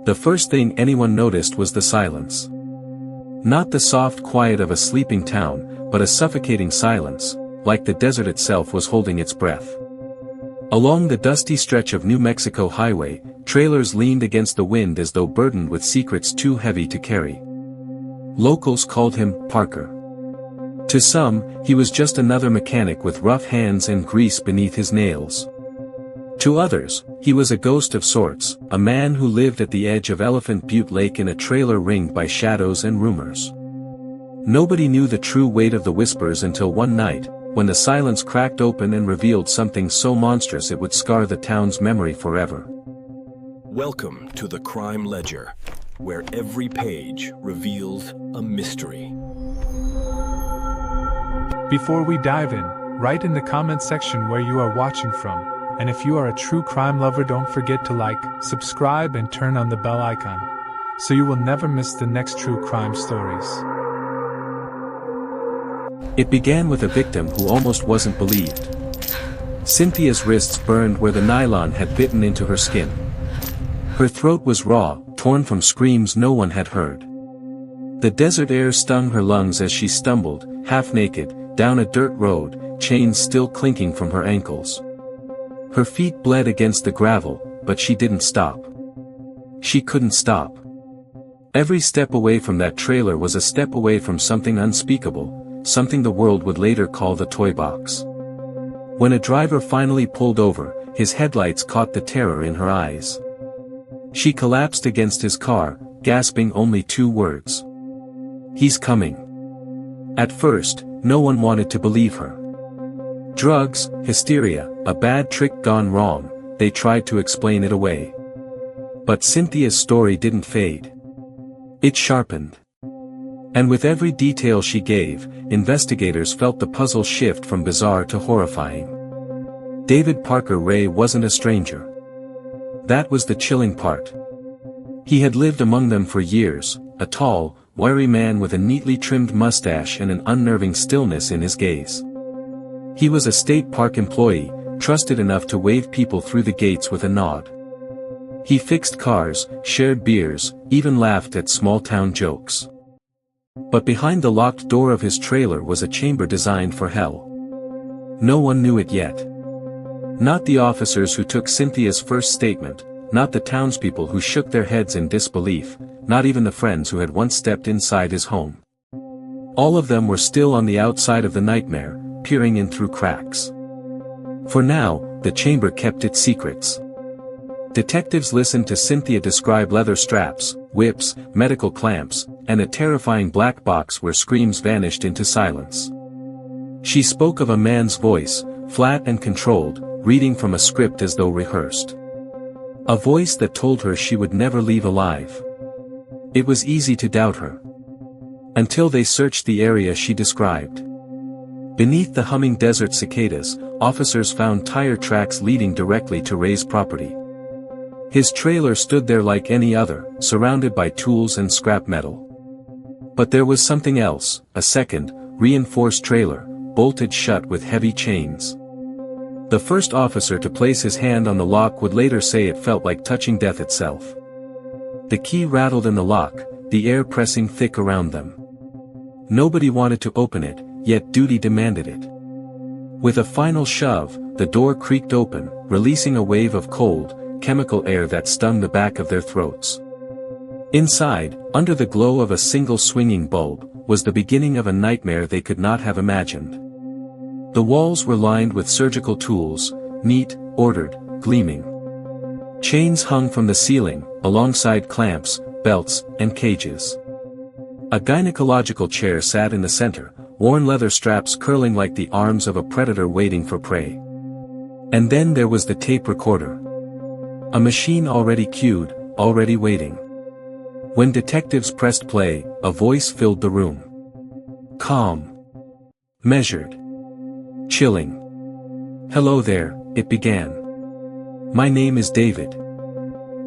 The first thing anyone noticed was the silence. Not the soft quiet of a sleeping town, but a suffocating silence, like the desert itself was holding its breath. Along the dusty stretch of New Mexico highway, trailers leaned against the wind as though burdened with secrets too heavy to carry. Locals called him Parker. To some, he was just another mechanic with rough hands and grease beneath his nails. To others, he was a ghost of sorts, a man who lived at the edge of Elephant Butte Lake in a trailer ringed by shadows and rumors. Nobody knew the true weight of the whispers until one night, when the silence cracked open and revealed something so monstrous it would scar the town's memory forever. Welcome to the Crime Ledger, where every page reveals a mystery. Before we dive in, write in the comment section where you are watching from, and if you are a true crime lover, don't forget to like, subscribe and turn on the bell icon, so you will never miss the next true crime stories. It began with a victim who almost wasn't believed. Cynthia's wrists burned where the nylon had bitten into her skin. Her throat was raw, torn from screams no one had heard. The desert air stung her lungs as she stumbled, half-naked, down a dirt road, chains still clinking from her ankles. Her feet bled against the gravel, but she didn't stop. She couldn't stop. Every step away from that trailer was a step away from something unspeakable, something the world would later call the toy box. When a driver finally pulled over, his headlights caught the terror in her eyes. She collapsed against his car, gasping only two words. "He's coming." At first, no one wanted to believe her. Drugs, hysteria, a bad trick gone wrong, they tried to explain it away. But Cynthia's story didn't fade. It sharpened. And with every detail she gave, investigators felt the puzzle shift from bizarre to horrifying. David Parker Ray wasn't a stranger. That was the chilling part. He had lived among them for years, a tall, wiry man with a neatly trimmed mustache and an unnerving stillness in his gaze. He was a state park employee, trusted enough to wave people through the gates with a nod. He fixed cars, shared beers, even laughed at small-town jokes. But behind the locked door of his trailer was a chamber designed for hell. No one knew it yet. Not the officers who took Cynthia's first statement, not the townspeople who shook their heads in disbelief, not even the friends who had once stepped inside his home. All of them were still on the outside of the nightmare, peering in through cracks. For now, the chamber kept its secrets. Detectives listened to Cynthia describe leather straps, whips, medical clamps, and a terrifying black box where screams vanished into silence. She spoke of a man's voice, flat and controlled, reading from a script as though rehearsed. A voice that told her she would never leave alive. It was easy to doubt her. Until they searched the area she described. Beneath the humming desert cicadas, officers found tire tracks leading directly to Ray's property. His trailer stood there like any other, surrounded by tools and scrap metal. But there was something else, a second, reinforced trailer, bolted shut with heavy chains. The first officer to place his hand on the lock would later say it felt like touching death itself. The key rattled in the lock, the air pressing thick around them. Nobody wanted to open it, yet duty demanded it. With a final shove, the door creaked open, releasing a wave of cold, chemical air that stung the back of their throats. Inside, under the glow of a single swinging bulb, was the beginning of a nightmare they could not have imagined. The walls were lined with surgical tools, neat, ordered, gleaming. Chains hung from the ceiling, alongside clamps, belts, and cages. A gynecological chair sat in the center, worn leather straps curling like the arms of a predator waiting for prey. And then there was the tape recorder. A machine already queued, already waiting. When detectives pressed play, a voice filled the room. Calm. Measured. Chilling. "Hello there," it began. "My name is David.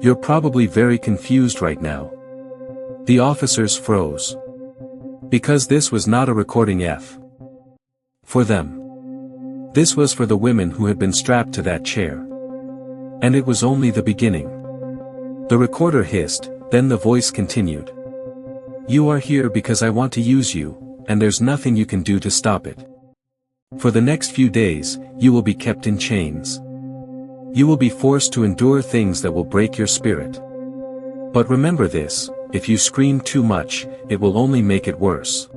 You're probably very confused right now." The officers froze. Because this was not a recording for them. This was for the women who had been strapped to that chair. And it was only the beginning. The recorder hissed, then the voice continued. You are here because I want to use you, and there's nothing you can do to stop it. For the next few days, you will be kept in chains. You will be forced to endure things that will break your spirit. But remember this, if you scream too much, it will only make it worse.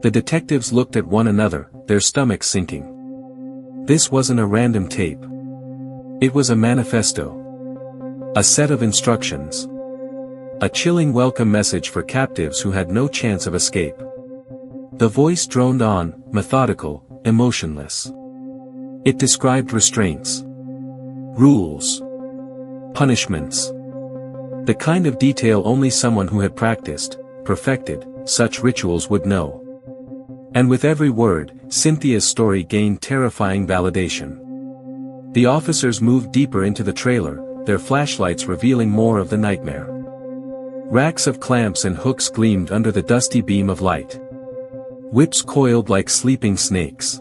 The detectives looked at one another, their stomachs sinking. This wasn't a random tape. It was a manifesto. A set of instructions. A chilling welcome message for captives who had no chance of escape. The voice droned on, methodical, emotionless. It described restraints. Rules. Punishments. The kind of detail only someone who had practiced, perfected, such rituals would know. And with every word, Cynthia's story gained terrifying validation. The officers moved deeper into the trailer, their flashlights revealing more of the nightmare. Racks of clamps and hooks gleamed under the dusty beam of light. Whips coiled like sleeping snakes.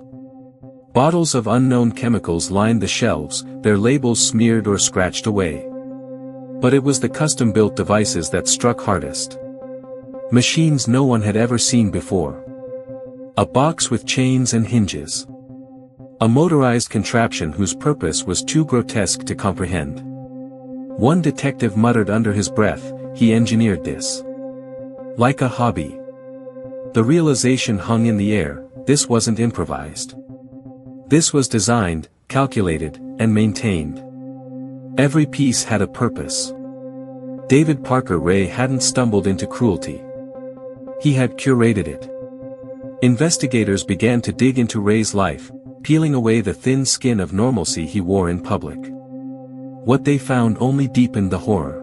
Bottles of unknown chemicals lined the shelves, their labels smeared or scratched away. But it was the custom-built devices that struck hardest. Machines no one had ever seen before. A box with chains and hinges. A motorized contraption whose purpose was too grotesque to comprehend. One detective muttered under his breath, he engineered this. Like a hobby. The realization hung in the air, this wasn't improvised. This was designed, calculated, and maintained. Every piece had a purpose. David Parker Ray hadn't stumbled into cruelty. He had curated it. Investigators began to dig into Ray's life, peeling away the thin skin of normalcy he wore in public. What they found only deepened the horror.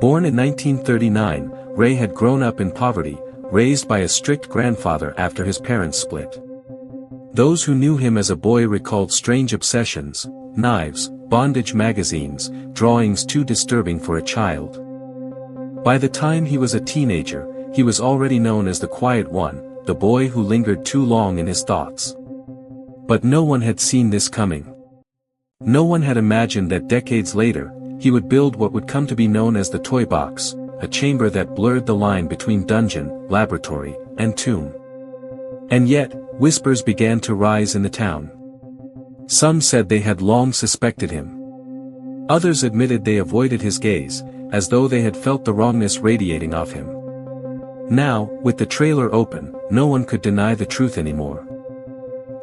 Born in 1939, Ray had grown up in poverty, raised by a strict grandfather after his parents split. Those who knew him as a boy recalled strange obsessions, knives, bondage magazines, drawings too disturbing for a child. By the time he was a teenager, he was already known as the quiet one, the boy who lingered too long in his thoughts. But no one had seen this coming. No one had imagined that decades later, he would build what would come to be known as the toy box, a chamber that blurred the line between dungeon, laboratory, and tomb. And yet, whispers began to rise in the town. Some said they had long suspected him. Others admitted they avoided his gaze, as though they had felt the wrongness radiating off him. Now, with the trailer open, no one could deny the truth anymore.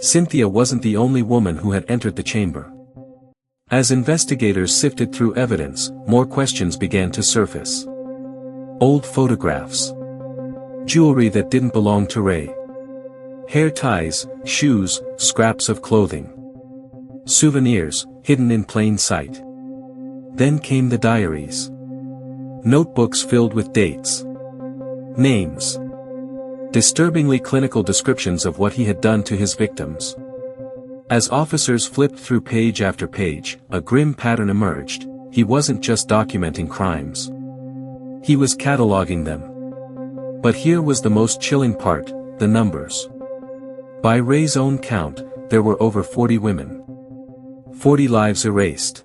Cynthia wasn't the only woman who had entered the chamber. As investigators sifted through evidence, more questions began to surface. Old photographs. Jewelry that didn't belong to Ray. Hair ties, shoes, scraps of clothing. Souvenirs, hidden in plain sight. Then came the diaries. Notebooks filled with dates. Names. Disturbingly clinical descriptions of what he had done to his victims. As officers flipped through page after page, a grim pattern emerged. He wasn't just documenting crimes. He was cataloging them. But here was the most chilling part, the numbers. By Ray's own count, there were over 40 women. 40 lives erased.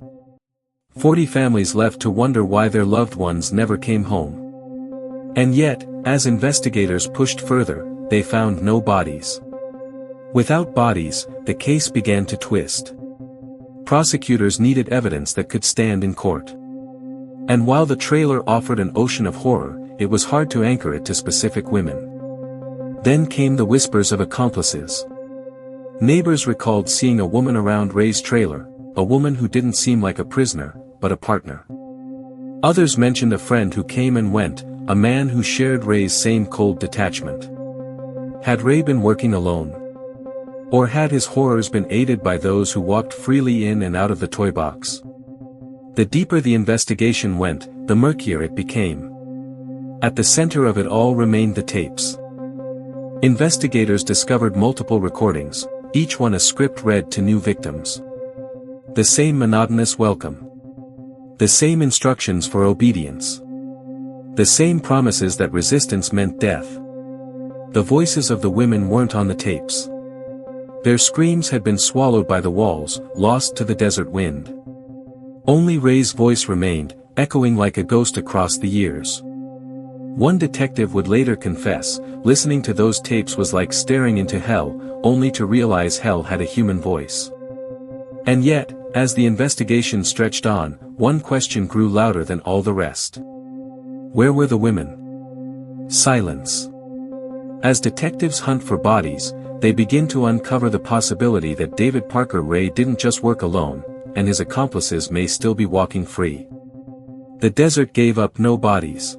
40 families left to wonder why their loved ones never came home. And yet, as investigators pushed further, they found no bodies. Without bodies, the case began to twist. Prosecutors needed evidence that could stand in court. And while the trailer offered an ocean of horror, it was hard to anchor it to specific women. Then came the whispers of accomplices. Neighbors recalled seeing a woman around Ray's trailer, a woman who didn't seem like a prisoner, but a partner. Others mentioned a friend who came and went, a man who shared Ray's same cold detachment. Had Ray been working alone? Or had his horrors been aided by those who walked freely in and out of the toy box? The deeper the investigation went, the murkier it became. At the center of it all remained the tapes. Investigators discovered multiple recordings, each one a script read to new victims. The same monotonous welcome. The same instructions for obedience. The same promises that resistance meant death. The voices of the women weren't on the tapes. Their screams had been swallowed by the walls, lost to the desert wind. Only Ray's voice remained, echoing like a ghost across the years. One detective would later confess, listening to those tapes was like staring into hell, only to realize hell had a human voice. And yet, as the investigation stretched on, one question grew louder than all the rest. Where were the women? Silence. As detectives hunt for bodies, they begin to uncover the possibility that David Parker Ray didn't just work alone, and his accomplices may still be walking free. The desert gave up no bodies.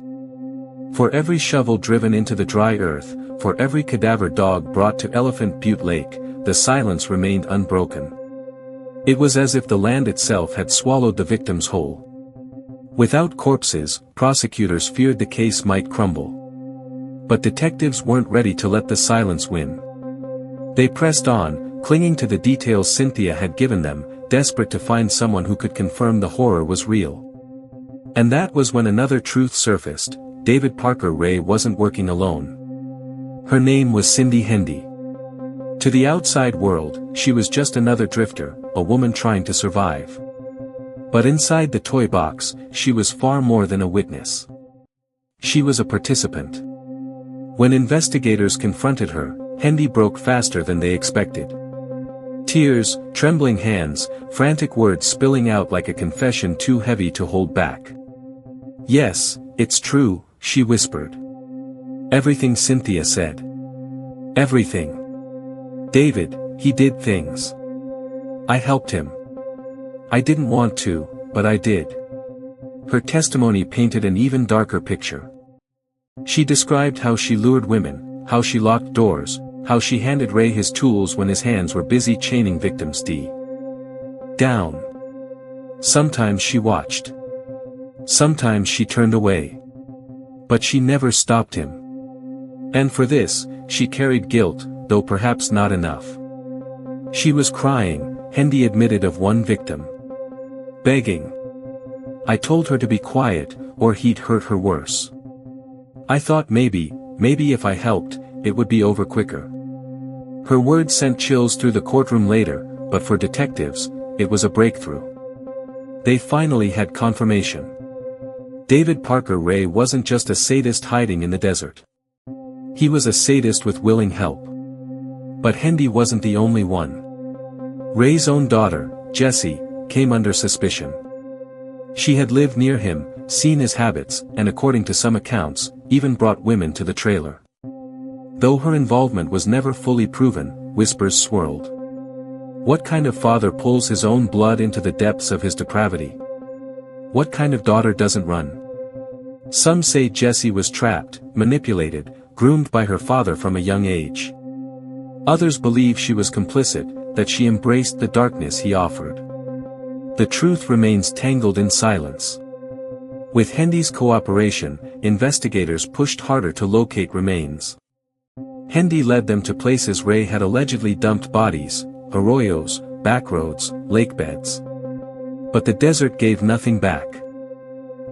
For every shovel driven into the dry earth, for every cadaver dog brought to Elephant Butte Lake, the silence remained unbroken. It was as if the land itself had swallowed the victims whole. Without corpses, prosecutors feared the case might crumble. But detectives weren't ready to let the silence win. They pressed on, clinging to the details Cynthia had given them, desperate to find someone who could confirm the horror was real. And that was when another truth surfaced: David Parker Ray wasn't working alone. Her name was Cindy Hendy. To the outside world, she was just another drifter, a woman trying to survive. But inside the toy box, she was far more than a witness. She was a participant. When investigators confronted her, Hendy broke faster than they expected. Tears, trembling hands, frantic words spilling out like a confession too heavy to hold back. "Yes, it's true," she whispered. "Everything Cynthia said. Everything. David, he did things. I helped him. I didn't want to, but I did." Her testimony painted an even darker picture. She described how she lured women, how she locked doors, how she handed Ray his tools when his hands were busy chaining victims down. Sometimes she watched. Sometimes she turned away. But she never stopped him. And for this, she carried guilt, though perhaps not enough. She was crying, Hendy admitted of one victim. Begging. "I told her to be quiet, or he'd hurt her worse. I thought maybe if I helped, it would be over quicker." Her words sent chills through the courtroom later, but for detectives, it was a breakthrough. They finally had confirmation. David Parker Ray wasn't just a sadist hiding in the desert. He was a sadist with willing help. But Hendy wasn't the only one. Ray's own daughter, Jessie, came under suspicion. She had lived near him, seen his habits, and according to some accounts, even brought women to the trailer. Though her involvement was never fully proven, whispers swirled. What kind of father pulls his own blood into the depths of his depravity? What kind of daughter doesn't run? Some say Jessie was trapped, manipulated, groomed by her father from a young age. Others believe she was complicit, that she embraced the darkness he offered. The truth remains tangled in silence. With Hendy's cooperation, investigators pushed harder to locate remains. Hendy led them to places Ray had allegedly dumped bodies: arroyos, backroads, lakebeds. But the desert gave nothing back.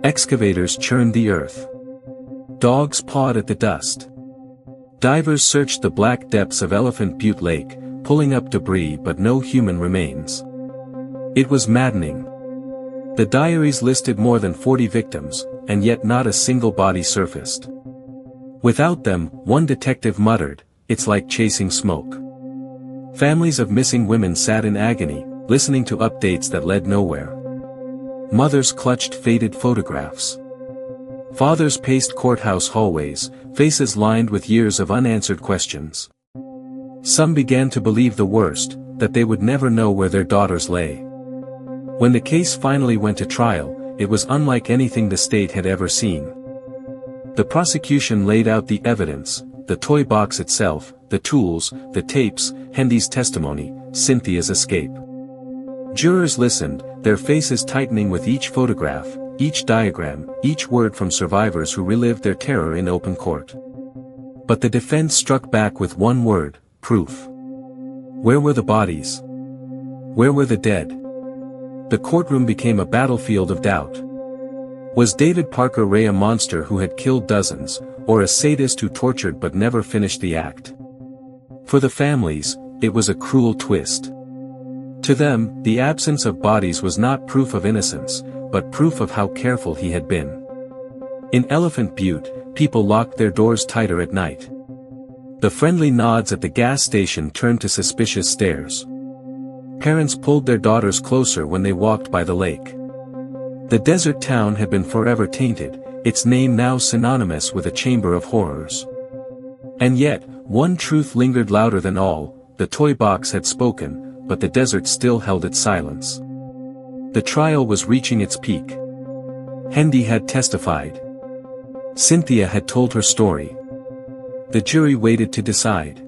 Excavators churned the earth. Dogs pawed at the dust. Divers searched the black depths of Elephant Butte Lake, pulling up debris but no human remains. It was maddening. The diaries listed more than 40 victims, and yet not a single body surfaced. Without them, one detective muttered, "It's like chasing smoke." Families of missing women sat in agony, listening to updates that led nowhere. Mothers clutched faded photographs. Fathers paced courthouse hallways, faces lined with years of unanswered questions. Some began to believe the worst, that they would never know where their daughters lay. When the case finally went to trial, it was unlike anything the state had ever seen. The prosecution laid out the evidence: the toy box itself, the tools, the tapes, Hendy's testimony, Cynthia's escape. Jurors listened, their faces tightening with each photograph, each diagram, each word from survivors who relived their terror in open court. But the defense struck back with one word: proof. Where were the bodies? Where were the dead? The courtroom became a battlefield of doubt. Was David Parker Ray a monster who had killed dozens, or a sadist who tortured but never finished the act? For the families, it was a cruel twist. To them, the absence of bodies was not proof of innocence, but proof of how careful he had been. In Elephant Butte, people locked their doors tighter at night. The friendly nods at the gas station turned to suspicious stares. Parents pulled their daughters closer when they walked by the lake. The desert town had been forever tainted, its name now synonymous with a chamber of horrors. And yet, one truth lingered louder than all: the toy box had spoken, but the desert still held its silence. The trial was reaching its peak. Hendy had testified. Cynthia had told her story. The jury waited to decide.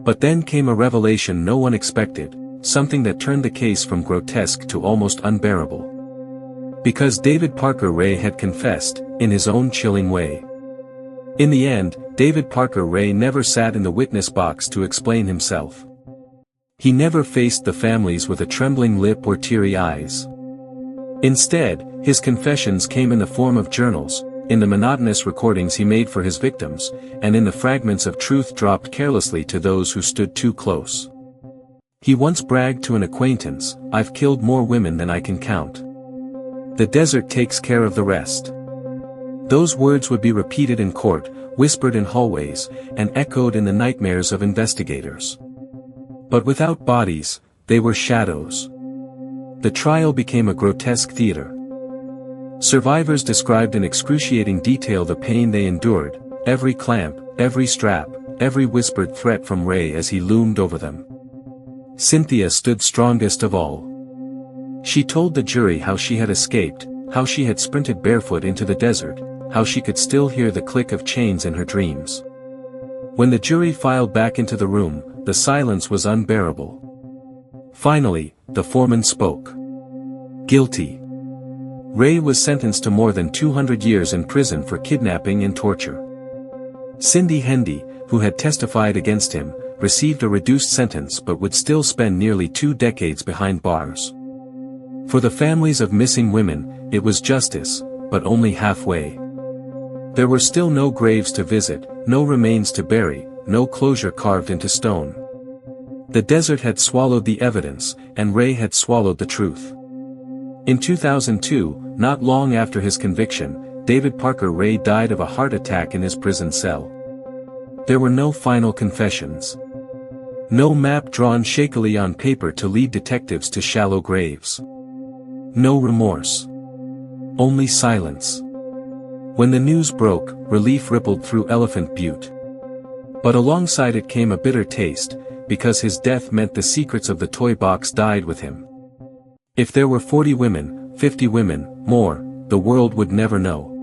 But then came a revelation no one expected, something that turned the case from grotesque to almost unbearable. Because David Parker Ray had confessed, in his own chilling way. In the end, David Parker Ray never sat in the witness box to explain himself. He never faced the families with a trembling lip or teary eyes. Instead, his confessions came in the form of journals, in the monotonous recordings he made for his victims, and in the fragments of truth dropped carelessly to those who stood too close. He once bragged to an acquaintance, "I've killed more women than I can count. The desert takes care of the rest." Those words would be repeated in court, whispered in hallways, and echoed in the nightmares of investigators. But without bodies, they were shadows. The trial became a grotesque theater. Survivors described in excruciating detail the pain they endured, every clamp, every strap, every whispered threat from Ray as he loomed over them. Cynthia stood strongest of all. She told the jury how she had escaped, how she had sprinted barefoot into the desert, how she could still hear the click of chains in her dreams. When the jury filed back into the room, the silence was unbearable. Finally, the foreman spoke. Guilty. Ray was sentenced to more than 200 years in prison for kidnapping and torture. Cindy Hendy, who had testified against him, received a reduced sentence but would still spend nearly 2 decades behind bars. For the families of missing women, it was justice, but only halfway. There were still no graves to visit, no remains to bury, no closure carved into stone. The desert had swallowed the evidence, and Ray had swallowed the truth. In 2002, not long after his conviction, David Parker Ray died of a heart attack in his prison cell. There were no final confessions. No map drawn shakily on paper to lead detectives to shallow graves. No remorse. Only silence. When the news broke, relief rippled through Elephant Butte. But alongside it came a bitter taste, because his death meant the secrets of the toy box died with him. If there were 40 women, 50 women, more, the world would never know.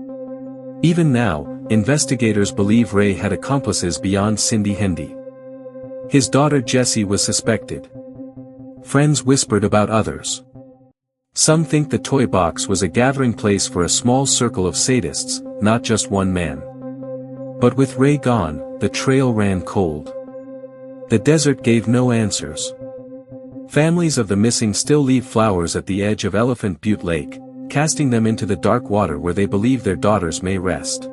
Even now, investigators believe Ray had accomplices beyond Cindy Hendy. His daughter Jessie was suspected. Friends whispered about others. Some think the toy box was a gathering place for a small circle of sadists, not just one man. But with Ray gone, the trail ran cold. The desert gave no answers. Families of the missing still leave flowers at the edge of Elephant Butte Lake, casting them into the dark water where they believe their daughters may rest.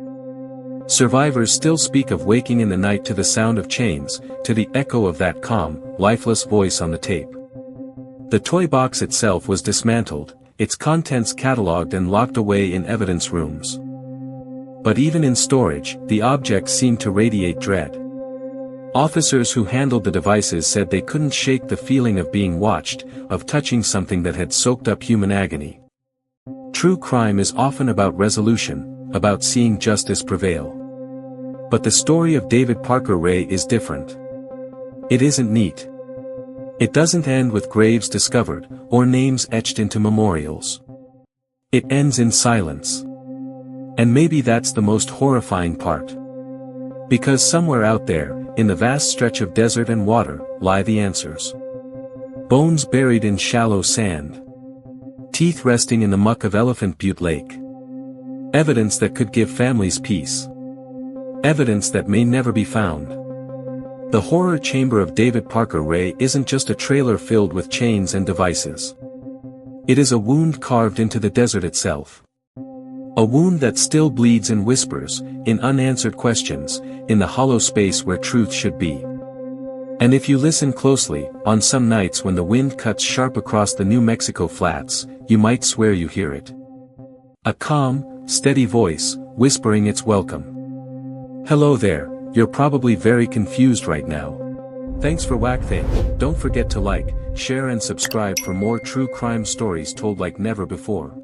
Survivors still speak of waking in the night to the sound of chains, to the echo of that calm, lifeless voice on the tape. The toy box itself was dismantled, its contents catalogued and locked away in evidence rooms. But even in storage, the object seemed to radiate dread. Officers who handled the devices said they couldn't shake the feeling of being watched, of touching something that had soaked up human agony. True crime is often about resolution, about seeing justice prevail. But the story of David Parker Ray is different. It isn't neat. It doesn't end with graves discovered, or names etched into memorials. It ends in silence. And maybe that's the most horrifying part. Because somewhere out there, in the vast stretch of desert and water, lie the answers. Bones buried in shallow sand. Teeth resting in the muck of Elephant Butte Lake. Evidence that could give families peace. Evidence that may never be found. The horror chamber of David Parker Ray isn't just a trailer filled with chains and devices. It is a wound carved into the desert itself. A wound that still bleeds in whispers, in unanswered questions, in the hollow space where truth should be. And if you listen closely, on some nights when the wind cuts sharp across the New Mexico flats, you might swear you hear it. A calm, steady voice, whispering its welcome. Hello there, you're probably very confused right now. Thanks for Thing. Don't forget to like, share and subscribe for more true crime stories told like never before.